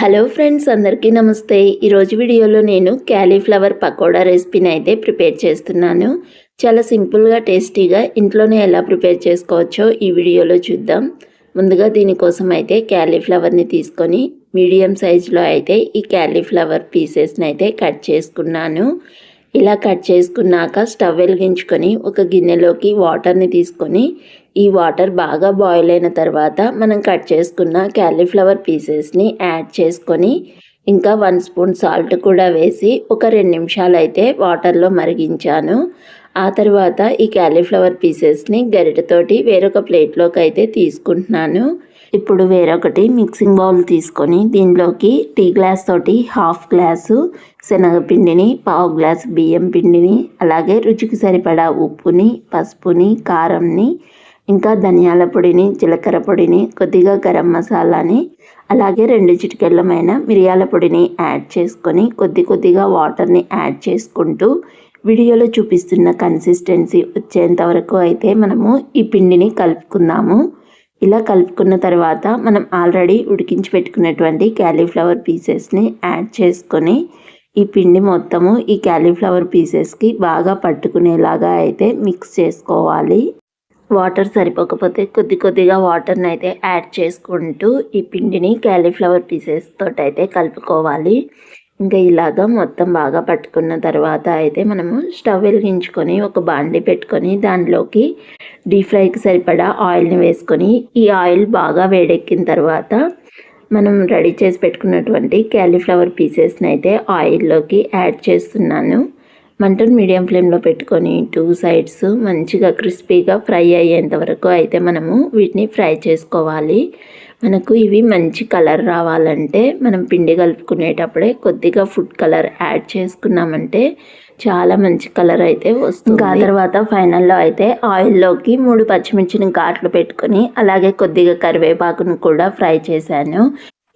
Hello friends, అందరికీ నమస్తే. ఈరోజు వీడియోలో నేను క్యాలీఫ్లవర్ పకోడా రెసిపీని అయితే ప్రిపేర్ చేస్తున్నాను. చాలా సింపుల్గా టేస్టీగా ఇంట్లోనే ఎలా ప్రిపేర్ చేసుకోవచ్చో ఈ వీడియోలో చూద్దాం. ముందుగా దీనికోసం అయితే క్యాలీఫ్లవర్ని తీసుకొని మీడియం సైజులో అయితే ఈ క్యాలీఫ్లవర్ పీసెస్ని అయితే కట్ చేసుకున్నాను. ఇలా కట్ చేసుకున్నాక స్టవ్ వెలిగించుకొని ఒక గిన్నెలోకి వాటర్ని తీసుకొని ఈ వాటర్ బాగా బాయిల్ అయిన తర్వాత మనం కట్ చేసుకున్న క్యాలీఫ్లవర్ పీసెస్ని యాడ్ చేసుకొని ఇంకా 1 స్పూన్ సాల్ట్ కూడా వేసి ఒక 2 నిమిషాలు అయితే వాటర్లో మరిగించాను. ఆ తర్వాత ఈ క్యాలీఫ్లవర్ పీసెస్ని గరిటెతోటి వేరొక ప్లేట్లోకి అయితే తీసుకుంటున్నాను. ఇప్పుడు వేరొకటి మిక్సింగ్ బౌల్ తీసుకొని దీనిలోకి టీ గ్లాస్ తోటి 1/2 గ్లాసు శనగపిండిని, 1/4 గ్లాసు బియ్యం పిండిని, అలాగే రుచికి సరిపడా ఉప్పుని, పసుపుని, కారంని, ఇంకా ధనియాల పొడిని, జీలకర్ర పొడిని, కొద్దిగా గరం మసాలాని, అలాగే 2 చిటికెళ్ళమైన మిరియాల పొడిని యాడ్ చేసుకొని కొద్దిగా వాటర్ని యాడ్ చేసుకుంటూ వీడియోలో చూపిస్తున్న కన్సిస్టెన్సీ వచ్చేంత వరకు అయితే మనము ఈ పిండిని కలుపుకుందాము. ఇలా కలుపుకున్న తర్వాత మనం ఆల్రెడీ ఉడికించి పెట్టుకున్నటువంటి క్యాలీఫ్లవర్ పీసెస్ని యాడ్ చేసుకొని ఈ పిండి మొత్తము ఈ క్యాలీఫ్లవర్ పీసెస్కి బాగా పట్టుకునేలాగా అయితే మిక్స్ చేసుకోవాలి. వాటర్ సరిపోకపోతే కొద్దిగా వాటర్ని అయితే యాడ్ చేసుకుంటూ ఈ పిండిని క్యాలీఫ్లవర్ పీసెస్ తోటి అయితే కలుపుకోవాలి. ఇంకా ఇలాగా మొత్తం బాగా పట్టుకున్న తర్వాత అయితే మనము స్టవ్ వెలిగించుకొని ఒక బాండి పెట్టుకొని దానిలోకి డీప్ ఫ్రైకి సరిపడా ఆయిల్ని వేసుకొని ఈ ఆయిల్ బాగా వేడెక్కిన తర్వాత మనం రెడీ చేసి పెట్టుకున్నటువంటి క్యాలీఫ్లవర్ పీసెస్ని అయితే ఆయిల్లోకి యాడ్ చేస్తున్నాను. మంటను మీడియం ఫ్లేమ్లో పెట్టుకొని 2 సైడ్స్ మంచిగా క్రిస్పీగా ఫ్రై అయ్యేంత వరకు అయితే మనము వీటిని ఫ్రై చేసుకోవాలి. మనకు ఇవి మంచి కలర్ రావాలంటే మనం పిండి కలుపుకునేటప్పుడే కొద్దిగా ఫుడ్ కలర్ యాడ్ చేసుకున్నామంటే చాలా మంచి కలర్ అయితే వస్తుంది. ఆ తర్వాత ఫైనల్లో అయితే ఆయిల్లోకి 3 పచ్చిమిర్చిని ఘాట్లు పెట్టుకొని అలాగే కొద్దిగా కరివేపాకును కూడా ఫ్రై చేశాను.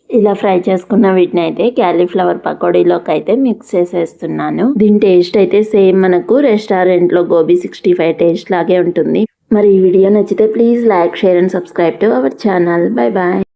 ఇలా ఫ్రై చేసుకున్న వీటిని అయితే క్యాలీఫ్లవర్ పకోడీలోకి అయితే మిక్స్ చేసేస్తున్నాను. దీని టేస్ట్ అయితే సేమ్ మనకు రెస్టారెంట్లో గోబీ 65 టేస్ట్ లాగే ఉంటుంది. మరి ఈ వీడియో నచ్చితే please like, share and subscribe to our channel. Bye bye.